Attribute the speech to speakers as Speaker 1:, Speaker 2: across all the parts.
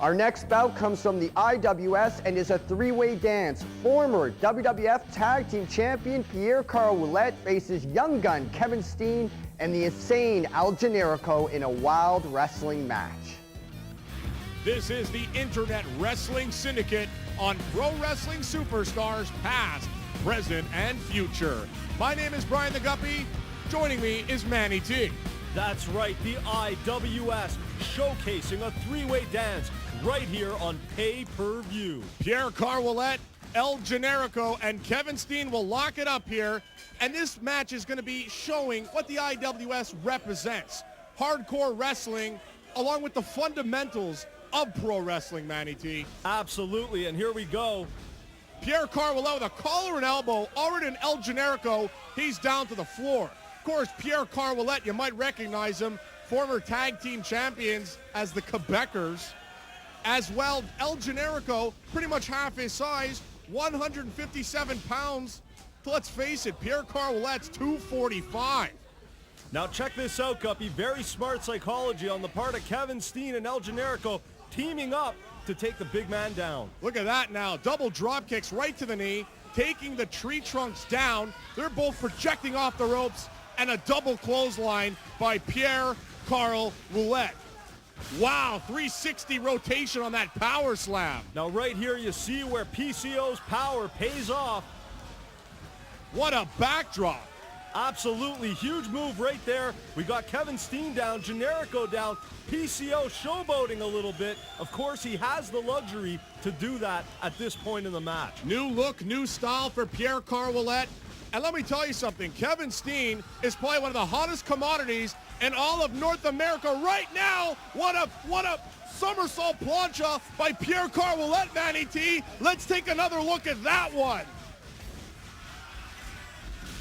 Speaker 1: Our next bout comes from the IWS and is a three-way dance. Former WWF Tag Team Champion Pierre Ouellet faces young gun Kevin Steen and the insane Generico in a wild wrestling match.
Speaker 2: This is the Internet Wrestling Syndicate on Pro Wrestling Superstars past, present, and future. My name is Brian the Guppy. Joining me is Manny T.
Speaker 3: That's right, the IWS showcasing a three-way dance right here on pay-per-view.
Speaker 2: Pierre Ouellet, Generico, and Kevin Steen will lock it up here. And this match is going to be showing what the IWS represents. Hardcore wrestling, along with the fundamentals of pro wrestling, Manny T.
Speaker 3: Absolutely, and here we go.
Speaker 2: Pierre Ouellet with a collar and elbow, already in Generico, he's down to the floor. Of course, Pierre Ouellet, you might recognize him, former tag team champions as the Quebecers. As well, Generico, pretty much half his size, 157 pounds. So let's face it, Pierre Ouellet's 245.
Speaker 3: Now check this out, Guppy. Very smart psychology on the part of Kevin Steen and Generico teaming up to take the big man down.
Speaker 2: Look at that now. Double drop kicks right to the knee, taking the tree trunks down. They're both projecting off the ropes, and a double clothesline by Pierre Ouellet. Wow, 360 rotation on that power slam.
Speaker 3: Now right here you see where PCO's power pays off.
Speaker 2: What a backdrop.
Speaker 3: Absolutely huge move right there. We got Kevin Steen down, Generico down, PCO showboating a little bit. Of course, he has the luxury to do that at this point in the match.
Speaker 2: New look, new style for Pierre Ouellet. And let me tell you something, Kevin Steen is probably one of the hottest commodities in all of North America right now. What a somersault plancha by Pierre Ouellet, Manny T. Let's take another look at that one.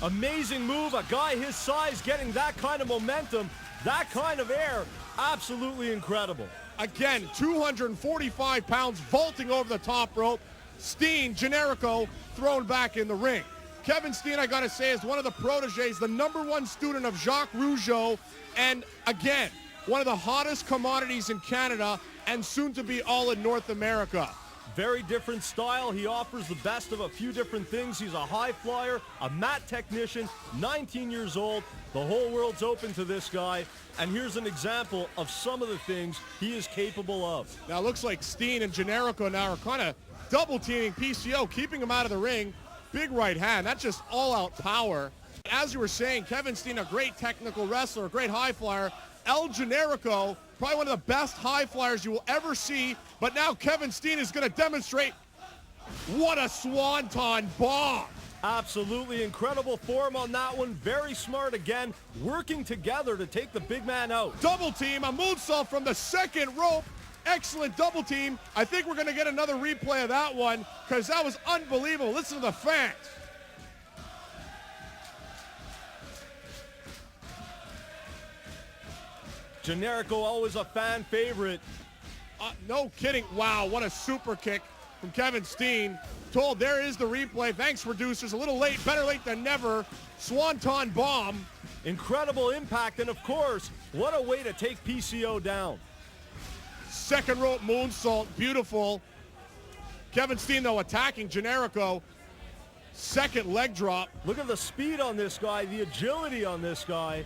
Speaker 3: Amazing move, a guy his size getting that kind of momentum, that kind of air, absolutely incredible.
Speaker 2: Again, 245 pounds vaulting over the top rope. Steen, Generico, thrown back in the ring. Kevin Steen, I gotta say, is one of the proteges, the #1 student of Jacques Rougeau, and again, one of the hottest commodities in Canada and soon to be all in North America.
Speaker 3: Very different style. He offers the best of a few different things. He's a high flyer, a mat technician, 19 years old. The whole world's open to this guy. And here's an example of some of the things he is capable of.
Speaker 2: Now it looks like Steen and Generico now are kind of double teaming PCO, keeping him out of the ring. Big right hand, that's just all-out power. As you were saying, Kevin Steen, a great technical wrestler, a great high flyer. Generico, probably one of the best high flyers you will ever see. But now Kevin Steen is going to demonstrate what a swanton bomb.
Speaker 3: Absolutely incredible form on that one. Very smart again, working together to take the big man out.
Speaker 2: Double team, a moonsault from the second rope. Excellent double team. I think we're going to get another replay of that one because that was unbelievable. Listen to the fans.
Speaker 3: Generico, always a fan favorite.
Speaker 2: No kidding. Wow, what a super kick from Kevin Steen. Told there is the replay. Thanks, producers. A little late, better late than never. Swanton bomb.
Speaker 3: Incredible impact, and of course, what a way to take PCO down.
Speaker 2: Second rope moonsault, beautiful. Kevin Steen, though, attacking Generico. Second leg drop.
Speaker 3: Look at the speed on this guy, the agility on this guy.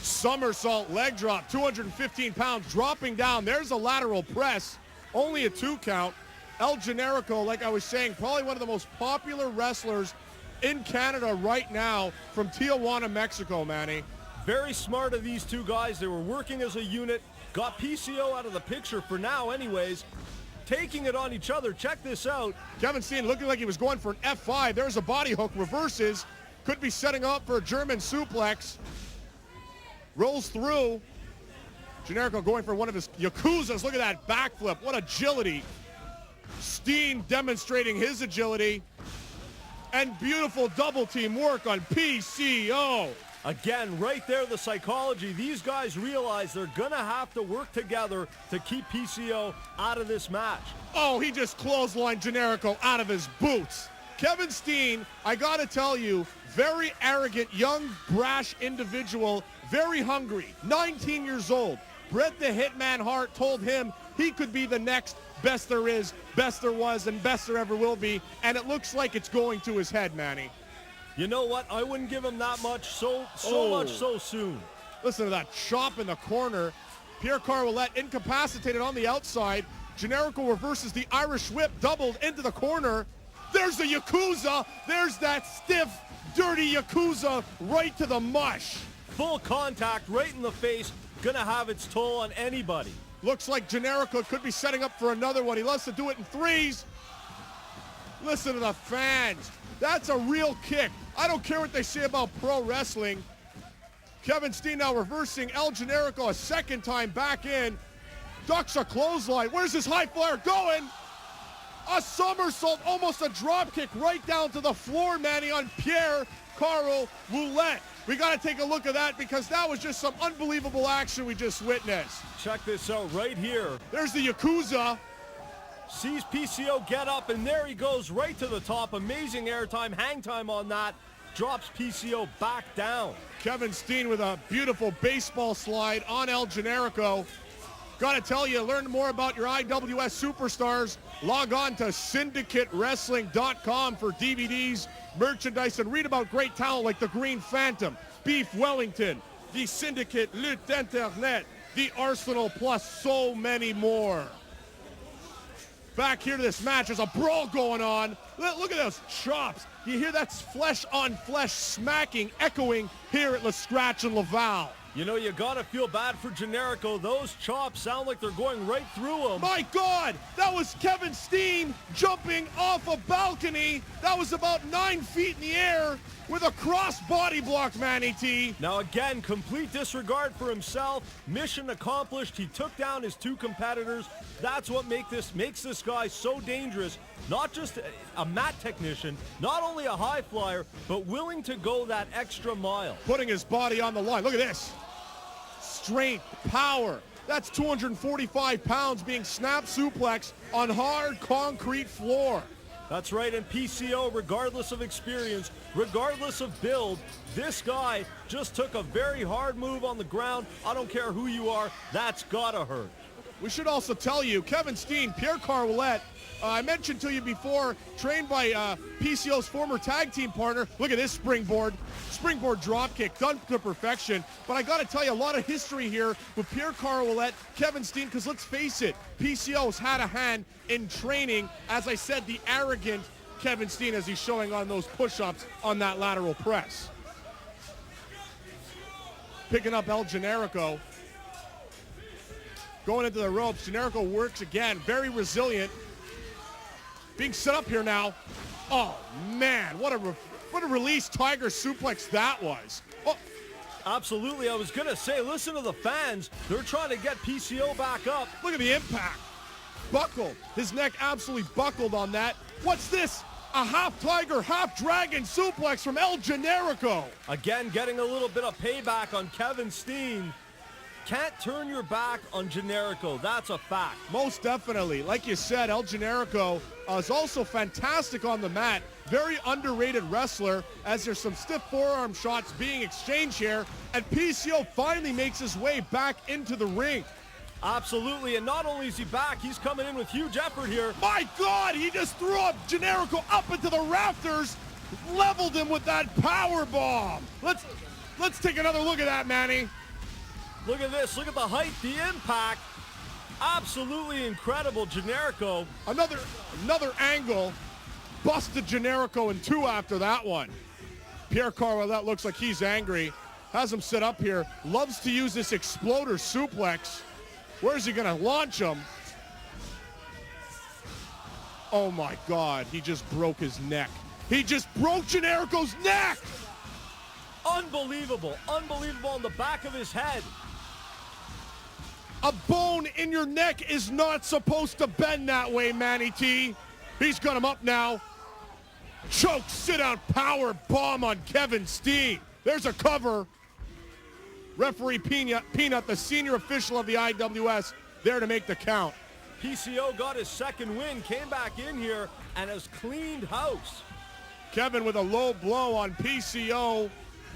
Speaker 2: Somersault leg drop, 215 pounds, dropping down. There's a lateral press, only a 2 count. Generico, like I was saying, probably one of the most popular wrestlers in Canada right now from Tijuana, Mexico, Manny.
Speaker 3: Very smart of these two guys. They were working as a unit, got PCO out of the picture for now anyways, taking it on each other. Check this out.
Speaker 2: Kevin Steen looking like he was going for an F5. There's a body hook, reverses, could be setting up for a German suplex. Rolls through. Generico going for one of his Yakuzas. Look at that backflip. What agility. Steen demonstrating his agility. And beautiful double team work on PCO.
Speaker 3: Again, right there, the psychology. These guys realize they're going to have to work together to keep PCO out of this match.
Speaker 2: Oh, he just clotheslined Generico out of his boots. Kevin Steen, I got to tell you, very arrogant, young, brash individual, very hungry, 19 years old. Bret the Hitman Hart told him he could be the next best there is, best there was, and best there ever will be, and it looks like it's going to his head, Manny.
Speaker 3: You know what? I wouldn't give him that much so much so soon.
Speaker 2: Listen to that chop in the corner. Pierre Ouellet incapacitated on the outside. Generico reverses the Irish whip, doubled into the corner. There's the Yakuza. There's that stiff, dirty Yakuza right to the mush.
Speaker 3: Full contact right in the face. Gonna have its toll on anybody.
Speaker 2: Looks like Generico could be setting up for another one. He loves to do it in threes. Listen to the fans. That's a real kick. I don't care what they say about pro wrestling. Kevin Steen now reversing El Generico a second time back in. Ducks a clothesline. Where's his high flyer going? A somersault, almost a drop kick right down to the floor, Manny, on Pierre Ouellet. We got to take a look at that because that was just some unbelievable action we just witnessed.
Speaker 3: Check this out right here.
Speaker 2: There's the Yakuza.
Speaker 3: Sees PCO get up, and there he goes right to the top. Amazing airtime, hang time on that. Drops PCO back down.
Speaker 2: Kevin Steen with a beautiful baseball slide on El Generico. Got to tell you, learn more about your IWS superstars. Log on to syndicatewrestling.com for DVDs, merchandise, and read about great talent like the Green Phantom, Beef Wellington, the Syndicate Lutte Internet, the Arsenal, plus so many more. Back here to this match, there's a brawl going on. Look at those chops. You hear that's flesh on flesh smacking, echoing here at Le Scratch and Laval.
Speaker 3: You know, you gotta feel bad for Generico. Those chops sound like they're going right through him.
Speaker 2: My God, that was Kevin Steen jumping off a balcony. That was about 9 feet in the air with a cross body block, Manny T.
Speaker 3: Now again, complete disregard for himself. Mission accomplished. He took down his two competitors. That's what makes this guy so dangerous. Not just a mat technician, not only a high flyer, but willing to go that extra mile.
Speaker 2: Putting his body on the line. Look at this. Strength, power. That's 245 pounds being snap suplex on hard concrete floor.
Speaker 3: That's right, and PCO, regardless of experience, regardless of build, this guy just took a very hard move on the ground. I don't care who you are, that's gotta hurt.
Speaker 2: We should also tell you, Kevin Steen, Pierre Ouellet, I mentioned to you before, trained by PCO's former tag team partner. Look at this springboard drop kick, done to perfection. But I got to tell you, a lot of history here with Pierre Ouellet, Kevin Steen, because let's face it, PCO's had a hand in training, as I said, the arrogant Kevin Steen as he's showing on those push-ups on that lateral press. Picking up El Generico. Going into the ropes, Generico works again, very resilient. Being set up here now. Oh, man, what a release Tiger suplex that was. Oh.
Speaker 3: Absolutely, I was going to say, listen to the fans. They're trying to get PCO back up.
Speaker 2: Look at the impact. Buckled. His neck absolutely buckled on that. What's this? A half Tiger, half Dragon suplex from El Generico.
Speaker 3: Again, getting a little bit of payback on Kevin Steen. Can't turn your back on Generico. That's a fact.
Speaker 2: Most definitely. Like you said, El Generico is also fantastic on the mat. Very underrated wrestler, as there's some stiff forearm shots being exchanged here. And PCO finally makes his way back into the ring.
Speaker 3: Absolutely, and not only is he back, he's coming in with huge effort here.
Speaker 2: My God, he just threw up Generico up into the rafters, leveled him with that power bomb. Let's take another look at that, Manny.
Speaker 3: Look at this. Look at the height, the impact. Absolutely incredible, Generico.
Speaker 2: Another angle. Busted Generico in two after that one. Pierre Ouellet looks like he's angry. Has him set up here. Loves to use this exploder suplex. Where's he going to launch him? Oh, my God. He just broke his neck. He just broke Generico's neck.
Speaker 3: Unbelievable. Unbelievable on the back of his head.
Speaker 2: A bone in your neck is not supposed to bend that way, Manny T. He's got him up now. Choke, sit down, power bomb on Kevin Steen. There's a cover. Referee Peanut, the senior official of the IWS, there to make the count.
Speaker 3: PCO got his second win, came back in here, and has cleaned house.
Speaker 2: Kevin with a low blow on PCO.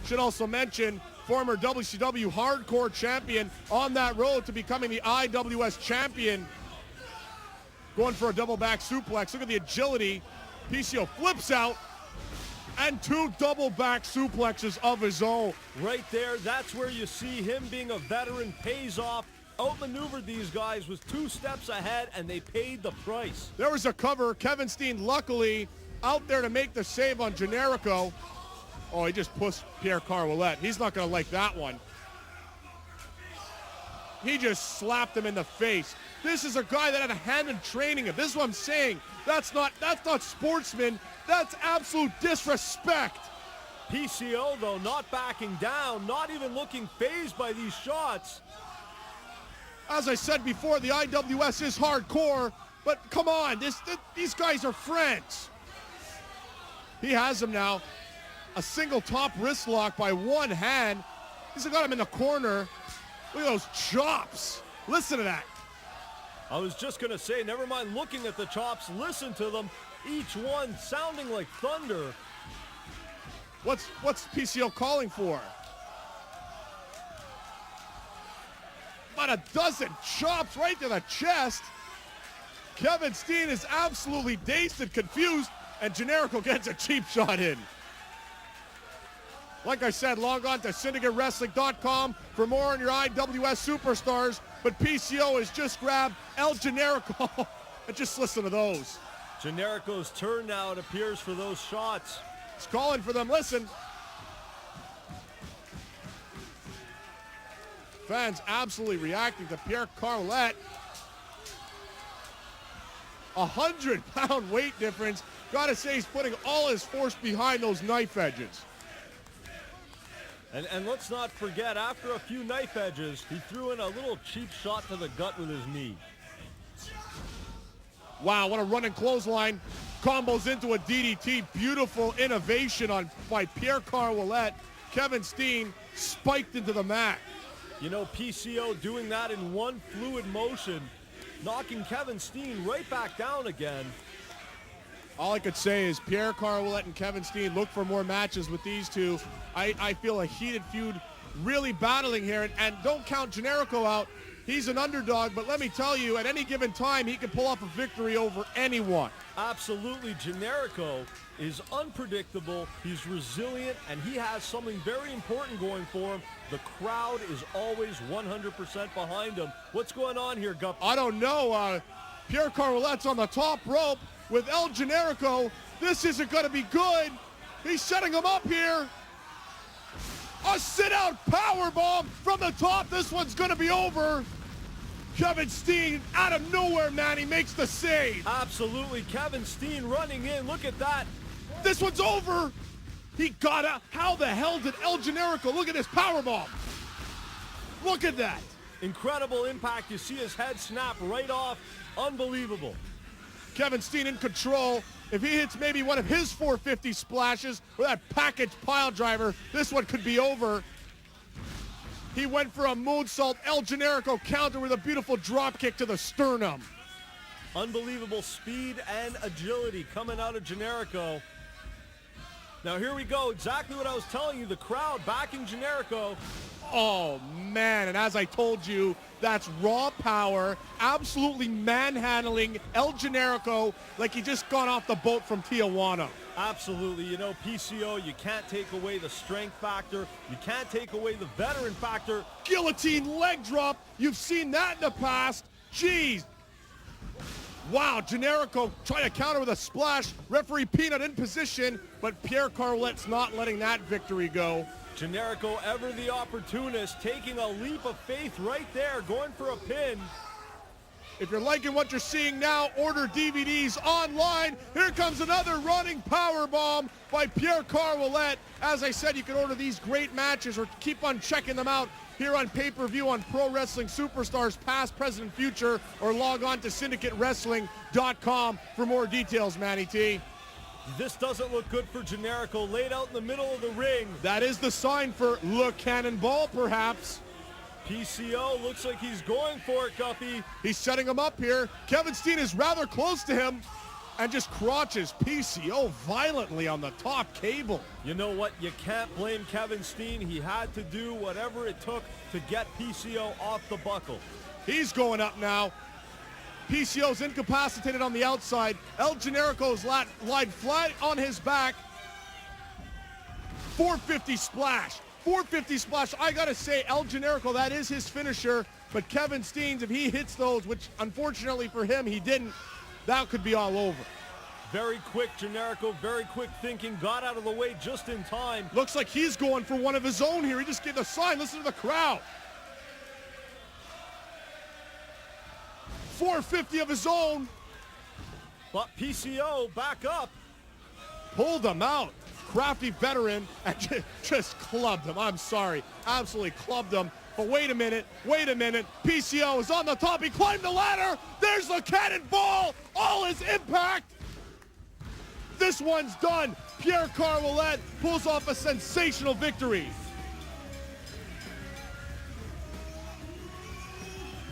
Speaker 2: Should also mention, former WCW Hardcore champion on that road to becoming the IWS champion. going for a double back suplex. Look at the agility. PCO flips out, and 2 double back suplexes of his own.
Speaker 3: Right there, that's where you see him being a veteran pays off. Outmaneuvered these guys, was 2 steps ahead, and they paid the price.
Speaker 2: There was a cover. Kevin Steen luckily out there to make the save on Generico. Oh, he just pushed Pierre Ouellet. He's not going to like that one. He just slapped him in the face. This is a guy that had a hand in training him. This is what I'm saying. That's not sportsman. That's absolute disrespect.
Speaker 3: PCO, though, not backing down, not even looking fazed by these shots.
Speaker 2: As I said before, the IWS is hardcore, but come on, these guys are friends. He has him now. A single top wrist lock by one hand. He's got him in the corner. Look at those chops. Listen to that.
Speaker 3: I was just going to say, never mind looking at the chops, listen to them. Each one sounding like thunder.
Speaker 2: What's PCO calling for? About a dozen chops right to the chest. Kevin Steen is absolutely dazed and confused, and Generico gets a cheap shot in. Like I said, log on to syndicateWrestling.com for more on your IWS superstars. But PCO has just grabbed El Generico. And just listen to those.
Speaker 3: Generico's turn now, it appears, for those shots.
Speaker 2: He's calling for them. Listen. Fans absolutely reacting to Pierre Ouellet. 100-pound weight difference. Gotta say, he's putting all his force behind those knife edges.
Speaker 3: And let's not forget, after a few knife edges, he threw in a little cheap shot to the gut with his knee.
Speaker 2: Wow, what a running clothesline. Combos into a DDT. Beautiful innovation by Pierre Ouellet. Kevin Steen spiked into the mat.
Speaker 3: You know, PCO doing that in one fluid motion, knocking Kevin Steen right back down again.
Speaker 2: All I could say is Pierre Ouellet and Kevin Steen, look for more matches with these two. I feel a heated feud really battling here. And don't count Generico out. He's an underdog, but let me tell you, at any given time, he can pull off a victory over anyone.
Speaker 3: Absolutely. Generico is unpredictable. He's resilient, and he has something very important going for him. The crowd is always 100% behind him. What's going on here, Gup?
Speaker 2: I don't know. Pierre Ouellet's on the top rope with El Generico. This isn't going to be good. He's setting him up here. A sit-out powerbomb from the top. This one's going to be over. Kevin Steen, out of nowhere, man, he makes the save.
Speaker 3: Absolutely. Kevin Steen running in. Look at that.
Speaker 2: This one's over. He got out. How the hell did El Generico? Look at this powerbomb. Look at that.
Speaker 3: Incredible impact. You see his head snap right off. Unbelievable.
Speaker 2: Kevin Steen in control. If he hits maybe one of his 450 splashes or that package pile driver, this one could be over. He went for a moonsault. El Generico counter with a beautiful drop kick to the sternum.
Speaker 3: Unbelievable speed and agility coming out of Generico. Now here we go. Exactly what I was telling you. The crowd backing Generico.
Speaker 2: Oh, man. And as I told you, that's raw power, absolutely manhandling El Generico like he just got off the boat from Tijuana.
Speaker 3: Absolutely. You know, PCO, you can't take away the strength factor. You can't take away the veteran factor.
Speaker 2: Guillotine leg drop. You've seen that in the past. Jeez. Wow, Generico trying to counter with a splash. Referee Peanut in position, but Pierre Ouellet's not letting that victory go.
Speaker 3: Generico, ever the opportunist, taking a leap of faith right there, going for a pin.
Speaker 2: If you're liking what you're seeing now, order DVDs online. Here comes another running powerbomb by Pierre Ouellet. As I said, you can order these great matches or keep on checking them out here on pay-per-view on Pro Wrestling Superstars, past, present, and future, or log on to syndicatewrestling.com for more details, Manny T.
Speaker 3: This doesn't look good for Generico, laid out in the middle of the ring.
Speaker 2: That is the sign for Le Cannonball, perhaps.
Speaker 3: PCO looks like he's going for it, Guppy.
Speaker 2: He's setting him up here. Kevin Steen is rather close to him and just crotches PCO violently on the top cable.
Speaker 3: You know what? You can't blame Kevin Steen. He had to do whatever it took to get PCO off the buckle.
Speaker 2: He's going up now. PCO's incapacitated on the outside. El Generico's lied flat on his back. 450 splash. 450 splash. I gotta say, El Generico, that is his finisher. But Kevin Steen, if he hits those, which unfortunately for him he didn't, that could be all over.
Speaker 3: Very quick Generico, very quick thinking, got out of the way just in time.
Speaker 2: Looks like he's going for one of his own here. He just gave a sign. Listen to the crowd. 450 of his own.
Speaker 3: But PCO back up.
Speaker 2: Pulled him out. Crafty veteran and just clubbed him. I'm sorry. Absolutely clubbed him. But wait a minute. PCO is on the top. He climbed the ladder. There's the cannonball. All his impact. This one's done. Pierre Ouellet pulls off a sensational victory.